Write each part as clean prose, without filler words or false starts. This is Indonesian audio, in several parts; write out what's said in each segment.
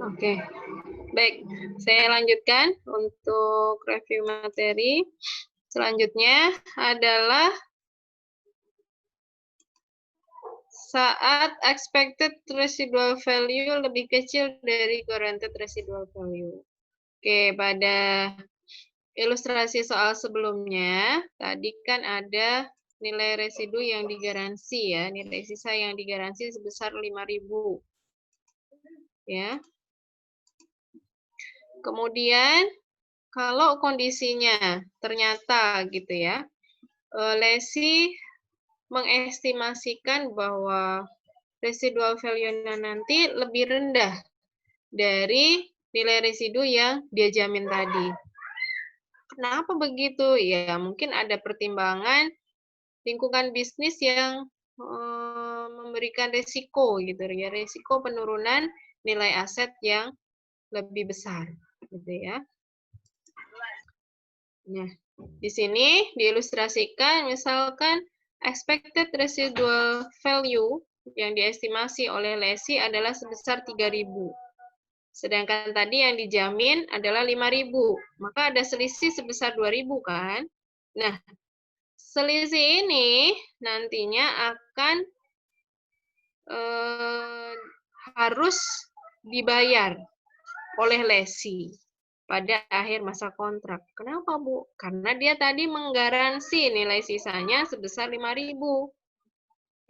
Oke, baik. Saya lanjutkan untuk review materi. Selanjutnya adalah saat expected residual value lebih kecil dari guaranteed residual value. Oke, pada ilustrasi soal sebelumnya, tadi kan ada nilai residu yang digaransi ya, nilai sisa yang digaransi sebesar 5.000. Ya. Kemudian kalau kondisinya ternyata gitu ya, lesi mengestimasikan bahwa residual value-nya nanti lebih rendah dari nilai residu yang dia jamin tadi. Kenapa begitu? Ya, mungkin ada pertimbangan lingkungan bisnis yang memberikan risiko gitu ya, risiko penurunan nilai aset yang lebih besar gitu ya. Nah, di sini diilustrasikan misalkan expected residual value yang diestimasi oleh lesi adalah sebesar 3.000. Sedangkan tadi yang dijamin adalah 5.000. Maka ada selisih sebesar 2.000 kan? Nah, selisih ini nantinya akan harus dibayar oleh lesi pada akhir masa kontrak. Kenapa, Bu? Karena dia tadi menggaransi nilai sisanya sebesar 5.000.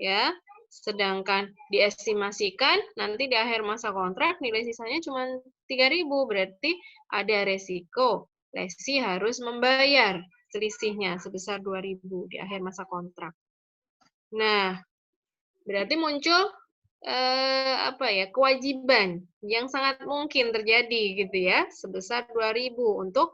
Ya. Sedangkan diestimasikan nanti di akhir masa kontrak nilai sisanya cuma 3.000, berarti ada resiko lesi harus membayar selisihnya sebesar 2.000 di akhir masa kontrak. Nah, berarti muncul kewajiban yang sangat mungkin terjadi gitu ya, sebesar 2.000 untuk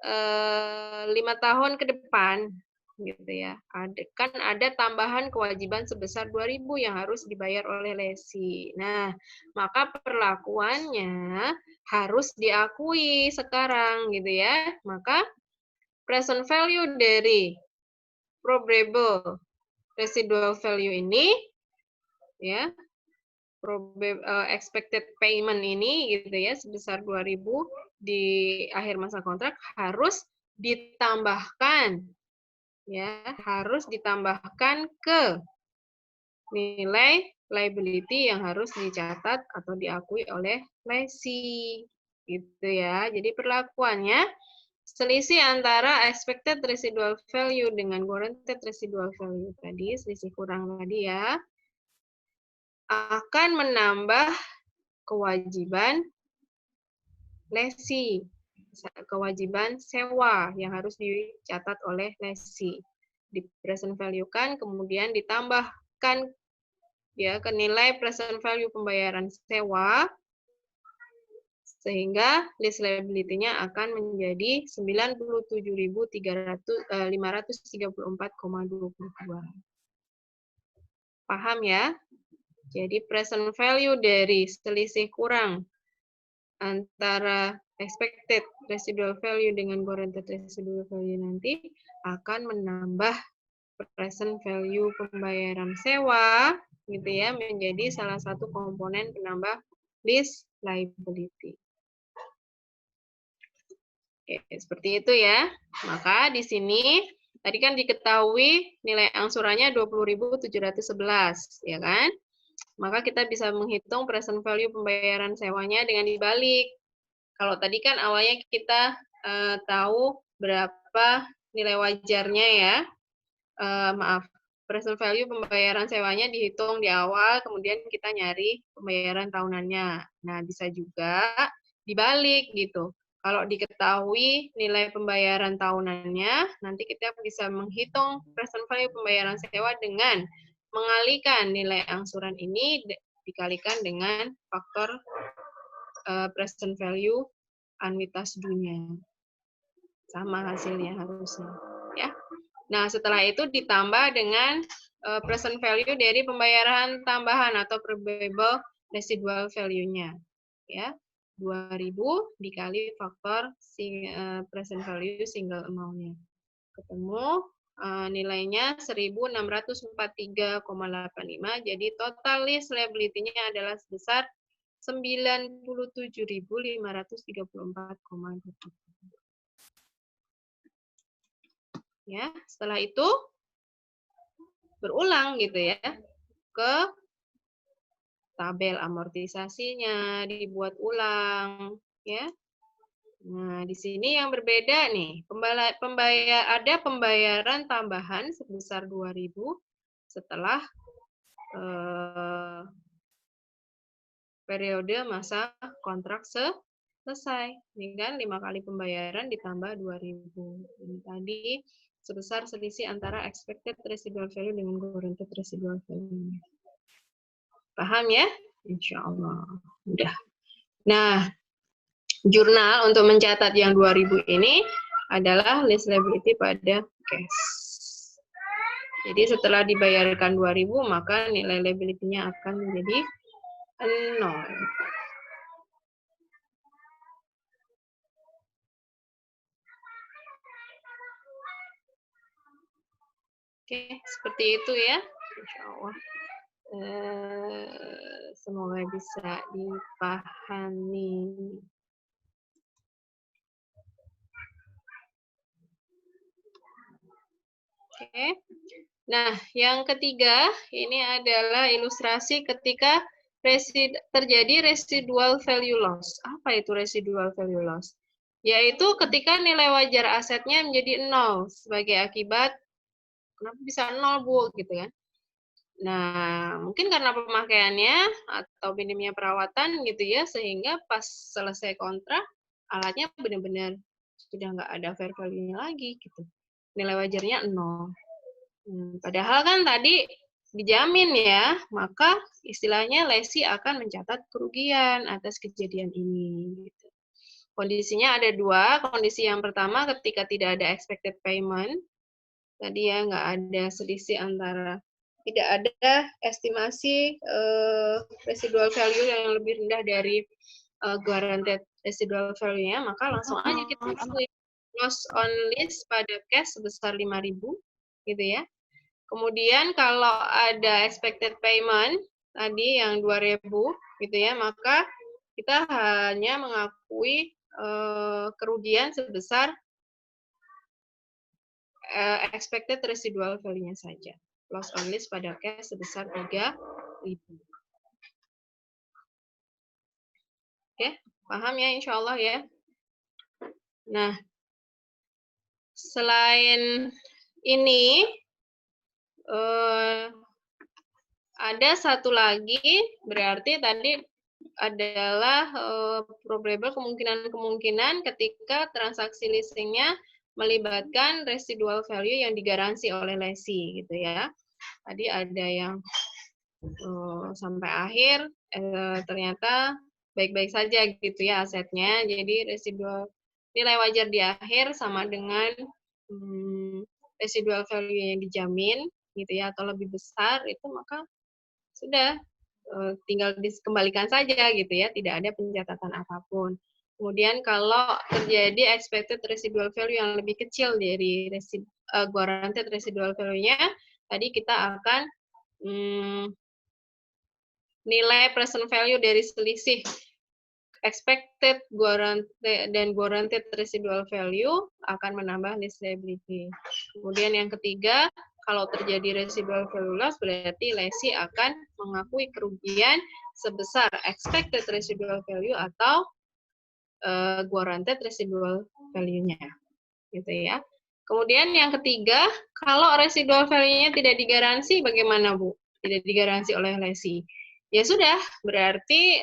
5 tahun ke depan gitu ya. Ada tambahan kewajiban sebesar 2.000 yang harus dibayar oleh lesi. Nah, maka perlakuannya harus diakui sekarang gitu ya. Maka present value dari probable residual value ini ya, expected payment ini gitu ya sebesar 2.000 di akhir masa kontrak harus ditambahkan ya, harus ditambahkan ke nilai liability yang harus dicatat atau diakui oleh lesi gitu ya. Jadi perlakuannya selisih antara expected residual value dengan guaranteed residual value tadi, selisih kurang tadi ya, akan menambah kewajiban lesi, kewajiban sewa yang harus dicatat oleh lesi. Di present value kan, kemudian ditambahkan ya ke nilai present value pembayaran sewa, sehingga lease liability-nya akan menjadi 97.534,22. Paham ya? Jadi present value dari selisih kurang antara expected residual value dengan guaranteed residual value nanti akan menambah present value pembayaran sewa gitu ya, menjadi salah satu komponen penambah lease liability. Oke, seperti itu ya. Maka di sini tadi kan diketahui nilai angsurannya 20.711 ya kan? Maka kita bisa menghitung present value pembayaran sewanya dengan dibalik. Kalau tadi kan awalnya kita tahu berapa nilai wajarnya ya. Present value pembayaran sewanya dihitung di awal, kemudian kita nyari pembayaran tahunannya. Nah, bisa juga dibalik gitu. Kalau diketahui nilai pembayaran tahunannya, nanti kita bisa menghitung present value pembayaran sewa dengan mengalihkan nilai angsuran ini dikalikan dengan faktor present value anuitas dunia. Sama hasilnya harusnya. Ya. Nah, setelah itu ditambah dengan present value dari pembayaran tambahan atau probable residual value-nya. Ya. 2.000 dikali faktor present value single amount-nya. Ketemu nilainya 1.643,85. Jadi total lease liability-nya adalah sebesar 97.534,20. Ya, setelah itu berulang gitu ya ke tabel amortisasinya, dibuat ulang ya. Nah, di sini yang berbeda nih, ada pembayaran tambahan sebesar 2.000 setelah periode masa kontrak selesai. Ini kan 5 kali pembayaran ditambah 2.000. Ini tadi sebesar selisih antara expected residual value dengan guaranteed residual value. Paham ya? Insya Allah. Udah. Nah, jurnal untuk mencatat yang 2.000 ini adalah lease liability pada cash. Jadi setelah dibayarkan 2.000, maka nilai liability-nya akan menjadi 0. Oke, seperti itu ya. Insya Allah. Semoga bisa dipahami. Oke. Nah, yang ketiga ini adalah ilustrasi ketika terjadi residual value loss. Apa itu residual value loss? Yaitu ketika nilai wajar asetnya menjadi 0 sebagai akibat kenapa bisa 0, Bu, gitu kan. Nah, mungkin karena pemakaiannya atau minimnya perawatan gitu ya, sehingga pas selesai kontrak, alatnya benar-benar sudah nggak ada fair value-nya lagi gitu. Nilai wajarnya 0. Padahal kan tadi dijamin ya, maka istilahnya lesi akan mencatat kerugian atas kejadian ini. Gitu. Kondisinya ada dua. Kondisi yang pertama ketika tidak ada expected payment, tadi ya nggak ada selisih antara tidak ada estimasi residual value yang lebih rendah dari guaranteed residual value-nya, maka langsung aja kita masukin loss on lease pada cash sebesar 5.000 gitu ya. Kemudian kalau ada expected payment tadi yang 2.000 gitu ya, maka kita hanya mengakui kerugian sebesar expected residual value-nya saja. Loss on lease pada cash sebesar 3.000. Oke, paham ya insya Allah ya. Nah, selain ini ada satu lagi, berarti tadi adalah probable kemungkinan ketika transaksi leasingnya melibatkan residual value yang digaransi oleh lesi gitu ya. Tadi ada yang sampai akhir ternyata baik-baik saja gitu ya asetnya. Jadi residual nilai wajar di akhir sama dengan residual value yang dijamin gitu ya atau lebih besar, itu maka sudah tinggal dikembalikan saja gitu ya, tidak ada pencatatan apapun. Kemudian kalau terjadi expected residual value yang lebih kecil dari guaranteed residual value-nya, tadi kita akan nilai present value dari selisih expected dan guaranteed residual value akan menambah lease liability. Kemudian yang ketiga, kalau terjadi residual value loss berarti lesi akan mengakui kerugian sebesar expected residual value atau guaranteed residual value-nya. Gitu ya. Kemudian yang ketiga, kalau residual value-nya tidak digaransi bagaimana, Bu? Tidak digaransi oleh lesi. Ya sudah, berarti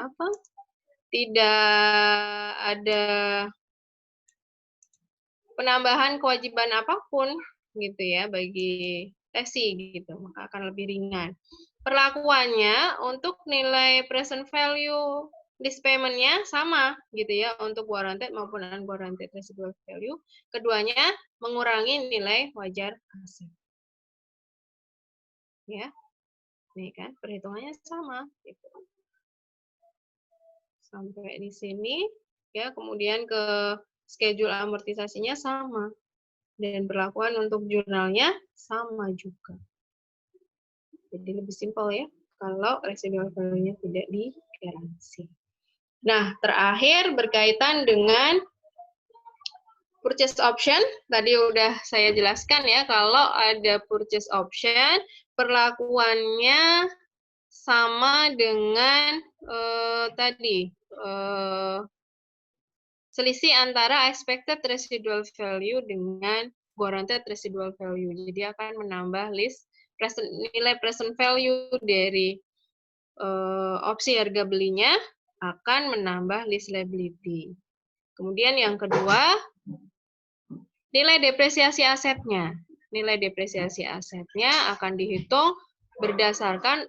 apa? Tidak ada penambahan kewajiban apapun gitu ya bagi lesi gitu, maka akan lebih ringan. Perlakuannya untuk nilai present value lease payment-nya sama gitu ya untuk guaranteed maupun non-guaranteed residual value. Keduanya mengurangi nilai wajar aset. Ya. Nih kan perhitungannya sama gitu. Sampai di sini ya, kemudian ke schedule amortisasinya sama dan perlakuan untuk jurnalnya sama juga. Jadi lebih simpel ya kalau residual value-nya tidak di garansi. Nah, terakhir berkaitan dengan purchase option, tadi udah saya jelaskan ya, kalau ada purchase option, perlakuannya sama dengan tadi, selisih antara expected residual value dengan guaranteed residual value. Jadi akan menambah nilai present value dari opsi harga belinya akan menambah list liability. Kemudian yang kedua, nilai depresiasi asetnya. Nilai depresiasi asetnya akan dihitung berdasarkan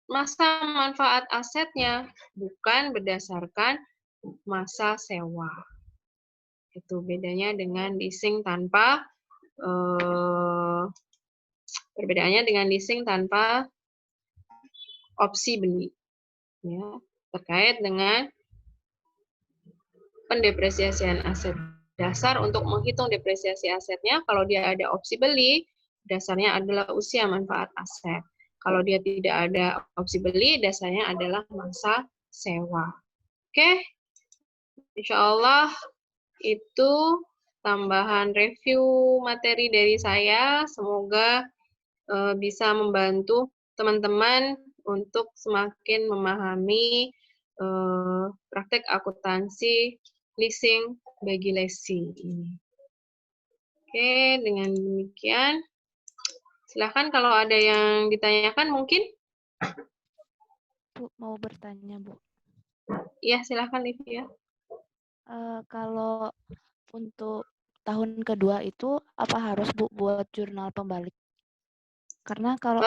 masa manfaat asetnya, bukan berdasarkan masa sewa. Itu bedanya dengan leasing tanpa perbedaannya dengan leasing tanpa opsi beli, ya, terkait dengan pendepresiasian aset. Dasar untuk menghitung depresiasi asetnya, kalau dia ada opsi beli, dasarnya adalah usia manfaat aset. Kalau dia tidak ada opsi beli, dasarnya adalah masa sewa. Oke, insya Allah itu tambahan review materi dari saya. Semoga bisa membantu teman-teman untuk semakin memahami praktek akuntansi leasing bagi lesi ini. Oke, dengan demikian, silakan kalau ada yang ditanyakan mungkin. Bu, mau bertanya, Bu. Iya, silakan Livia. Kalau untuk tahun kedua itu apa harus Bu buat jurnal pembalik? Karena kalau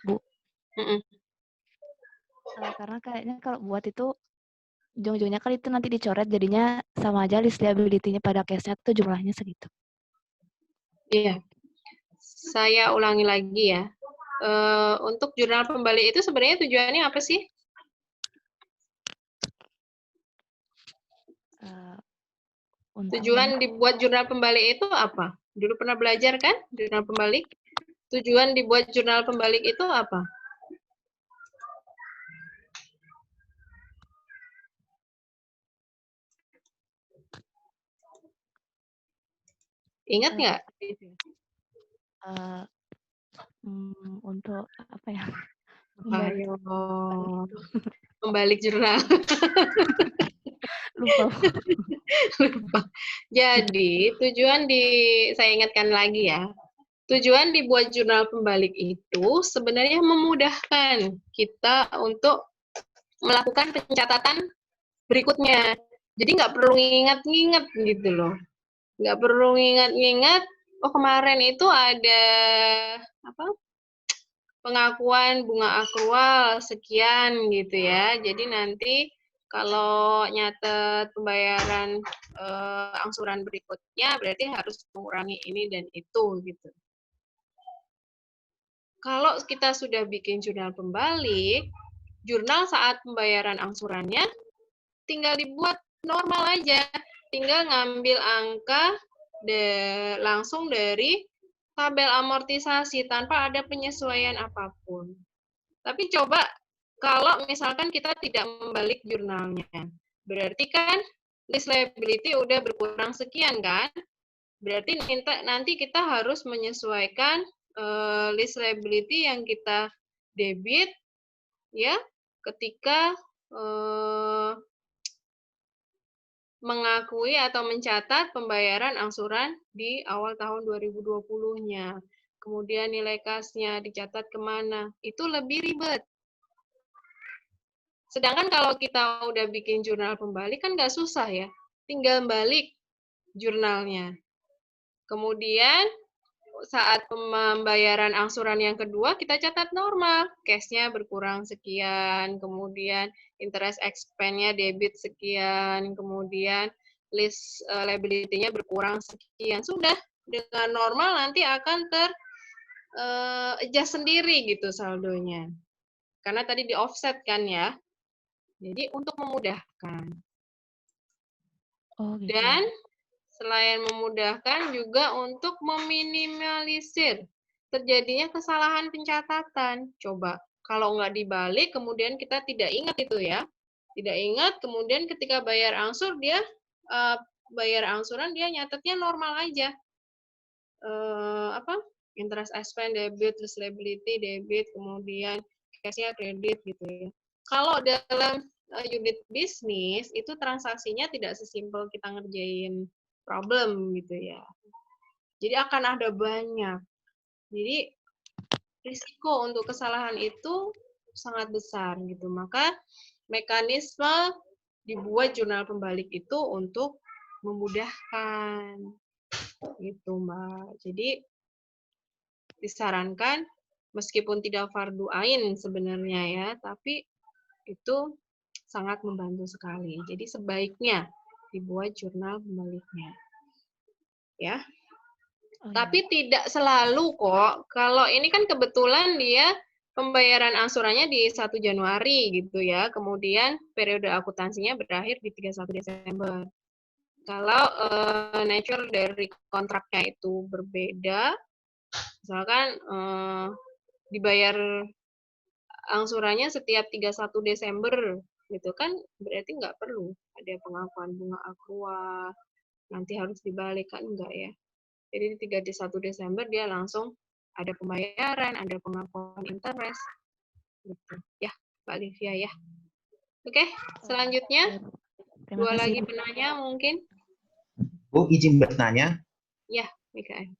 Bu, karena kayaknya kalau buat itu ujung-ujungnya kan itu nanti dicoret, jadinya sama aja list liability-nya pada case-nya tuh jumlahnya segitu. Iya, saya ulangi lagi ya. Untuk jurnal pembalik itu sebenarnya tujuannya apa sih? Tujuan dibuat jurnal pembalik itu apa? Dulu pernah belajar kan jurnal pembalik? Tujuan dibuat jurnal pembalik itu apa? Ingat nggak? Untuk apa ya? Ayo, membalik jurnal. Lupa. Lupa. Jadi saya ingatkan lagi ya. Tujuan dibuat jurnal pembalik itu sebenarnya memudahkan kita untuk melakukan pencatatan berikutnya. Jadi nggak perlu ngingat-ngingat gitu loh. Nggak perlu ngingat-ngingat, oh kemarin itu ada apa? Pengakuan bunga akrual sekian gitu ya. Jadi nanti kalau nyatet pembayaran angsuran berikutnya berarti harus mengurangi ini dan itu gitu. Kalau kita sudah bikin jurnal pembalik, jurnal saat pembayaran angsurannya tinggal dibuat normal aja. Tinggal ngambil angka langsung dari tabel amortisasi tanpa ada penyesuaian apapun. Tapi coba kalau misalkan kita tidak membalik jurnalnya, berarti kan list liability udah berkurang sekian kan? Berarti nanti kita harus menyesuaikan list liability yang kita debit ya ketika mengakui atau mencatat pembayaran angsuran di awal tahun 2020-nya. Kemudian nilai kasnya dicatat kemana. Itu lebih ribet. Sedangkan kalau kita udah bikin jurnal pembalik kan nggak susah ya. Tinggal balik jurnalnya. Kemudian saat pembayaran angsuran yang kedua kita catat normal, cash-nya berkurang sekian, kemudian interest expense-nya debit sekian, kemudian list liability-nya berkurang sekian. Sudah dengan normal nanti akan adjust sendiri gitu saldonya. Karena tadi di offset kan ya. Jadi untuk memudahkan. Oh, gitu. Dan selain memudahkan juga untuk meminimalisir terjadinya kesalahan pencatatan. Coba, kalau nggak dibalik, kemudian kita tidak ingat itu ya. Tidak ingat, kemudian ketika bayar angsur dia bayar angsuran dia nyatetnya normal aja. Apa? Interest expense debit, terus liability debit, kemudian cash-nya kredit gitu ya. Kalau dalam unit bisnis itu transaksinya tidak sesimpel kita ngerjain problem gitu ya. Jadi akan ada banyak. Jadi risiko untuk kesalahan itu sangat besar gitu. Maka mekanisme dibuat jurnal pembalik itu untuk memudahkan gitu, Mbak. Jadi disarankan meskipun tidak fardu ain sebenarnya ya, tapi itu sangat membantu sekali. Jadi sebaiknya dibuat jurnal pembaliknya. Ya. Oh, Tapi iya. tidak selalu kok. Kalau ini kan kebetulan dia pembayaran angsurannya di 1 Januari gitu ya. Kemudian periode akuntansinya berakhir di 31 Desember. Kalau nature dari kontraknya itu berbeda, misalkan dibayar angsurannya setiap 31 Desember gitu kan, berarti nggak perlu ada pengakuan bunga aqua, nanti harus dibalik kan enggak ya. Jadi di 31 Desember dia langsung ada pembayaran, ada pengakuan interest gitu. Ya, Mbak Livia ya. Oke, selanjutnya Ya, Bu. Terima 2 kasih, lagi Bu. penanya mungkin. Bu, izin bertanya. Ya, Mikael.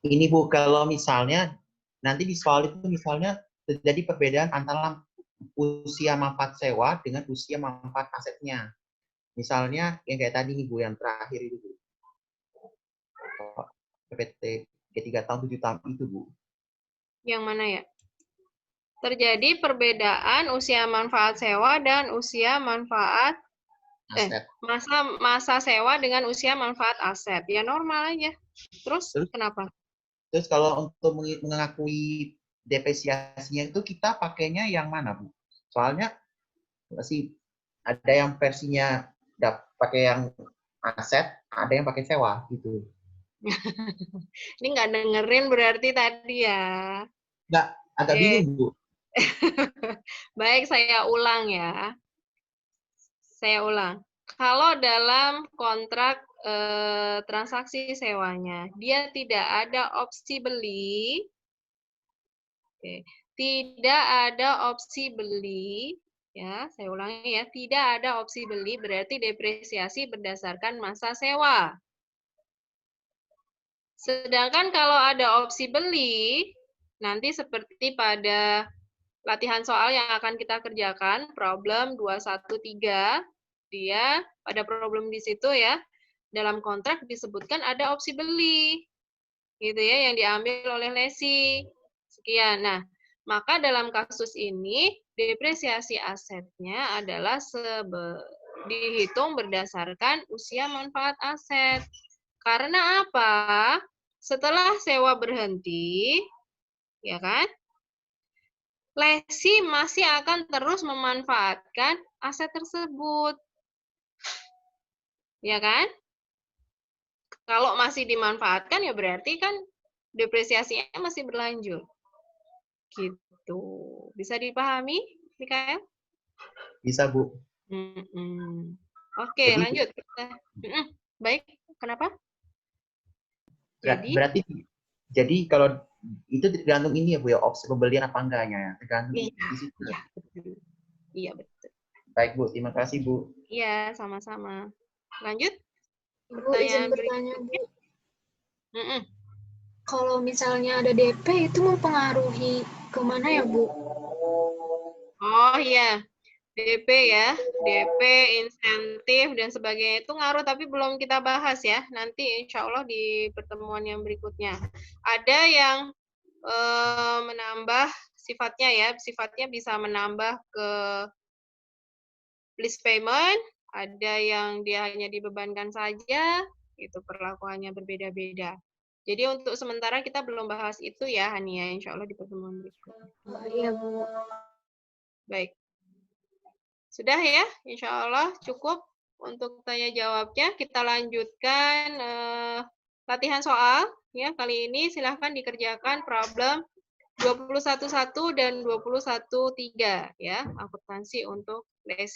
Ini Bu, kalau misalnya nanti di soal itu misalnya terjadi perbedaan antara usia manfaat sewa dengan usia manfaat asetnya. Misalnya yang kayak tadi nih Bu, yang terakhir itu Bu. PPT 3 tahun 7 tahun itu Bu. Yang mana ya? Terjadi perbedaan usia manfaat sewa dan usia manfaat Aset. masa sewa dengan usia manfaat aset. Ya normal aja. Terus kenapa? Terus kalau untuk mengakui depresiasinya itu kita pakainya yang mana Bu? Soalnya masih ada yang versinya pakai yang aset, ada yang pakai sewa gitu. Ini nggak dengerin berarti tadi ya. Nggak, agak bingung Bu. Baik, saya ulang ya. Saya ulang. Kalau dalam kontrak transaksi sewanya, dia tidak ada opsi beli. Oke. Tidak ada opsi beli. Ya, saya ulangi ya. Tidak ada opsi beli berarti depresiasi berdasarkan masa sewa. Sedangkan kalau ada opsi beli, nanti seperti pada latihan soal yang akan kita kerjakan, problem 213, dia pada problem di situ ya, dalam kontrak disebutkan ada opsi beli, gitu ya, yang diambil oleh lesi. Sekian. Nah, maka dalam kasus ini, depresiasi asetnya adalah dihitung berdasarkan usia manfaat aset. Karena apa? Setelah sewa berhenti, ya kan? Lesi masih akan terus memanfaatkan aset tersebut. Ya kan? Kalau masih dimanfaatkan ya berarti kan depresiasinya masih berlanjut. Gitu. Bisa dipahami, Mikael? Bisa Bu. Oke, Jadi, lanjut. Baik, kenapa? berarti jadi kalau itu tergantung ini ya Bu ya, opsi pembelian apa enggaknya ya, tergantung di situ. Iya, betul. Iya, betul. Baik Bu, terima kasih Bu. Iya, sama-sama. Lanjut. Bu, izin bertanya Bu. Kalau misalnya ada DP itu mempengaruhi kemana ya Bu? Oh iya, DP ya, DP, insentif, dan sebagainya itu ngaruh, tapi belum kita bahas ya. Nanti insya Allah di pertemuan yang berikutnya. Ada yang menambah sifatnya ya, sifatnya bisa menambah ke list payment, ada yang dia hanya dibebankan saja, itu perlakuannya berbeda-beda. Jadi untuk sementara kita belum bahas itu ya, Hania, insya Allah di pertemuan berikutnya. Oh, iya Bu. Baik. Sudah ya, insya Allah cukup untuk tanya jawabnya. Kita lanjutkan latihan soal. Ya, kali ini silahkan dikerjakan problem 21.1 dan 21.3 ya, akuntansi untuk lesi.